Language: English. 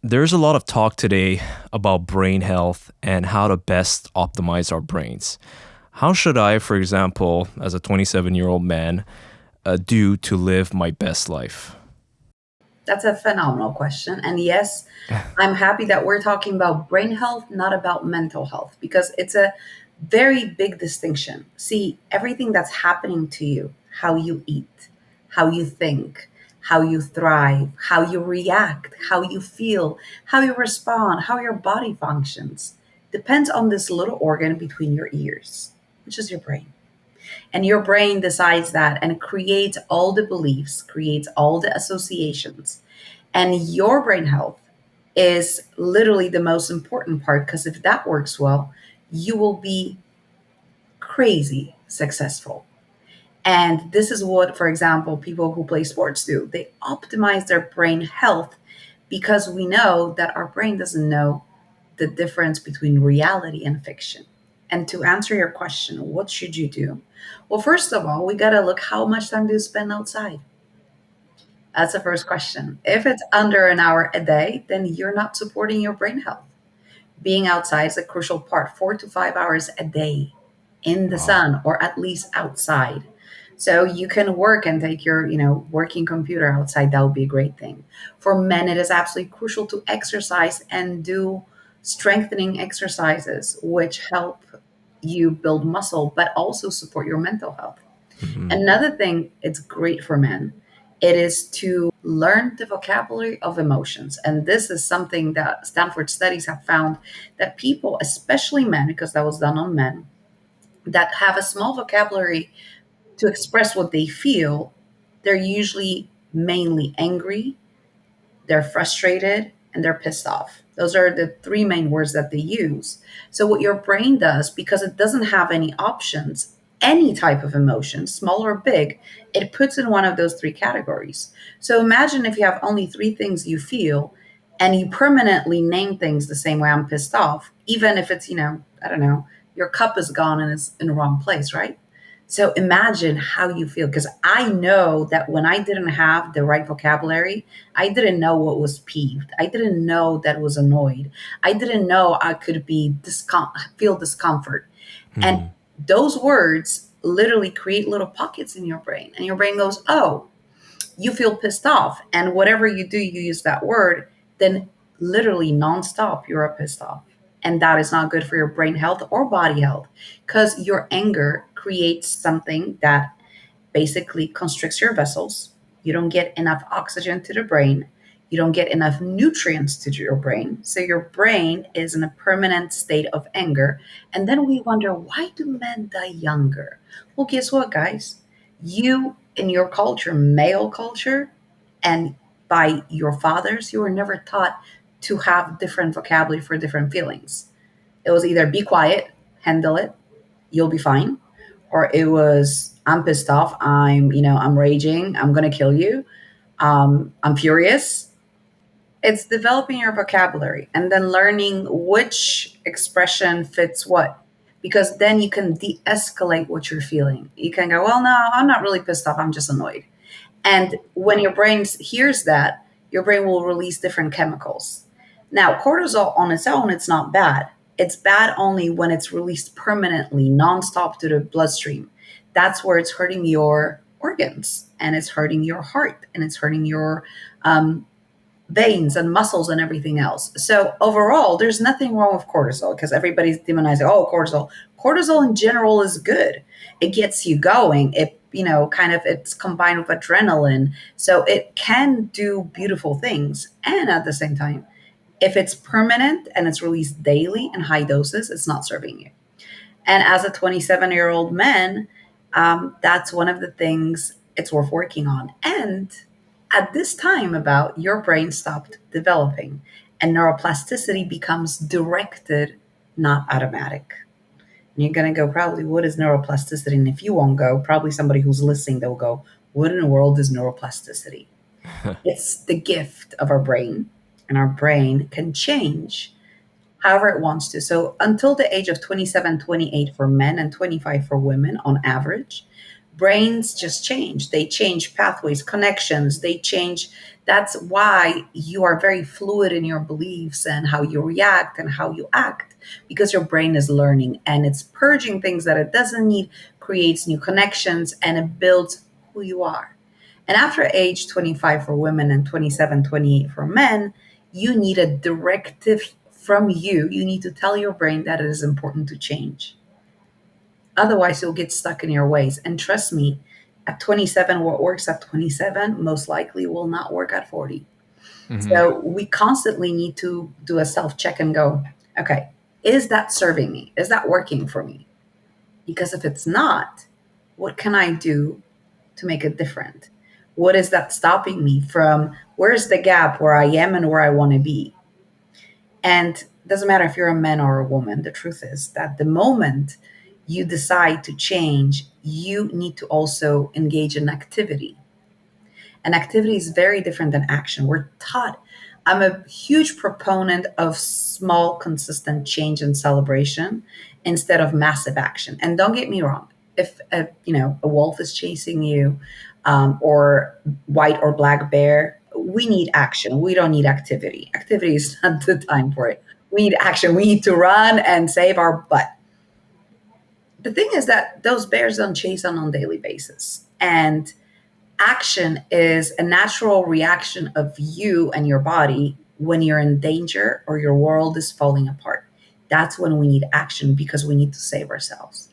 There's a lot of talk today about brain health and how to best optimize our brains. How should I, for example, as a 27-year-old man, do to live my best life? That's a phenomenal question. And yes, I'm happy that we're talking about brain health, not about mental health, because it's a very big distinction. See, everything that's happening to you, how you eat, how you think, how you thrive, how you react, how you feel, how you respond, how your body functions, depends on this little organ between your ears, which is your brain. And your brain decides that and creates all the beliefs, creates all the associations. And your brain health is literally the most important part because if that works well, you will be crazy successful. And this is what, for example, people who play sports do. They optimize their brain health because we know that our brain doesn't know the difference between reality and fiction. And to answer your question, what should you do? Well, first of all, we got to look how much time do you spend outside? That's the first question. If it's under an hour a day, then you're not supporting your brain health. Being outside is a crucial part, 4 to 5 hours a day in the Wow. sun or at least outside. So you can work and take your, working computer outside. That would be a great thing. For men, it is absolutely crucial to exercise and do strengthening exercises, which help you build muscle, but also support your mental health. Mhm. Another thing it's great for men, it is to learn the vocabulary of emotions. And this is something that Stanford studies have found that people, especially men, because that was done on men, that have a small vocabulary to express what they feel, they're usually mainly angry, they're frustrated, and they're pissed off. Those are the three main words that they use. So, what your brain does, because it doesn't have any options, any type of emotion, small or big, it puts in one of those three categories. So, imagine if you have only three things you feel and you permanently name things the same way. I'm pissed off, even if it's, I don't know, your cup is gone and it's in the wrong place, right? So imagine how you feel. Because I know that when I didn't have the right vocabulary, I didn't know what was peeved. I didn't know that was annoyed. I didn't know I could be feel discomfort. And Mhm. those words literally create little pockets in your brain. And your brain goes, oh, you feel pissed off. And whatever you do, you use that word, then literally nonstop, you're pissed off. And that is not good for your brain health or body health because your anger creates something that basically constricts your vessels. You don't get enough oxygen to the brain. You don't get enough nutrients to your brain. So your brain is in a permanent state of anger. And then we wonder, why do men die younger? Well, guess what, guys? You, in your culture, male culture, and by your fathers, you were never taught to have different vocabulary for different feelings. It was either be quiet, handle it, you'll be fine, or it was I'm pissed off, I'm raging, I'm gonna kill you, I'm furious. It's developing your vocabulary and then learning which expression fits what, because then you can de-escalate what you're feeling. You can go, well, no, I'm not really pissed off, I'm just annoyed. And when your brain hears that, your brain will release different chemicals. Now, cortisol on its own, it's not bad. It's bad only when it's released permanently, nonstop to the bloodstream. That's where it's hurting your organs and it's hurting your heart and it's hurting your um, veins and muscles and everything else. So overall, there's nothing wrong with cortisol because everybody's demonizing, oh, cortisol. Cortisol in general is good. It gets you going. It, kind of it's combined with adrenaline. So it can do beautiful things. And at the same time, if it's permanent and it's released daily in high doses, it's not serving you. And as a 27-year-old man, that's one of the things it's worth working on. And at this time, about your brain stopped developing and neuroplasticity becomes directed, not automatic. And you're going to go, probably, what is neuroplasticity? And if you won't go, probably somebody who's listening, they'll go, what in the world is neuroplasticity? It's the gift of our brain, and our brain can change however it wants to. So until the age of 27, 28 for men and 25 for women on average, Brains just change. They change pathways, connections, they change. That's why you are very fluid in your beliefs and how you react and how you act, because your brain is learning and it's purging things that it doesn't need, creates new connections, and it builds who you are. And after age 25 for women and 27, 28 for men, you need a directive from you. You need to tell your brain that it is important to change. Otherwise, you'll get stuck in your ways. And trust me, at 27, what works at 27 most likely will not work at 40. Hmm. So we constantly need to do a self check and go, okay, is that serving me? Is that working for me? Because if it's not, what can I do to make it different? What is that stopping me from, where's the gap where I am and where I want to be? And it doesn't matter if you're a man or a woman. The truth is that the moment you decide to change, you need to also engage in activity. And activity is very different than action. We're taught, I'm a huge proponent of small, consistent change and celebration instead of massive action. And don't get me wrong, if a wolf is chasing you, or white or black bear, we need action. We don't need activity. Activity is not the time for it. We need action. We need to run and save our butt. The thing is that those bears don't chase on daily basis, and action is a natural reaction of you and your body when you're in danger or your world is falling apart. That's when we need action because we need to save ourselves.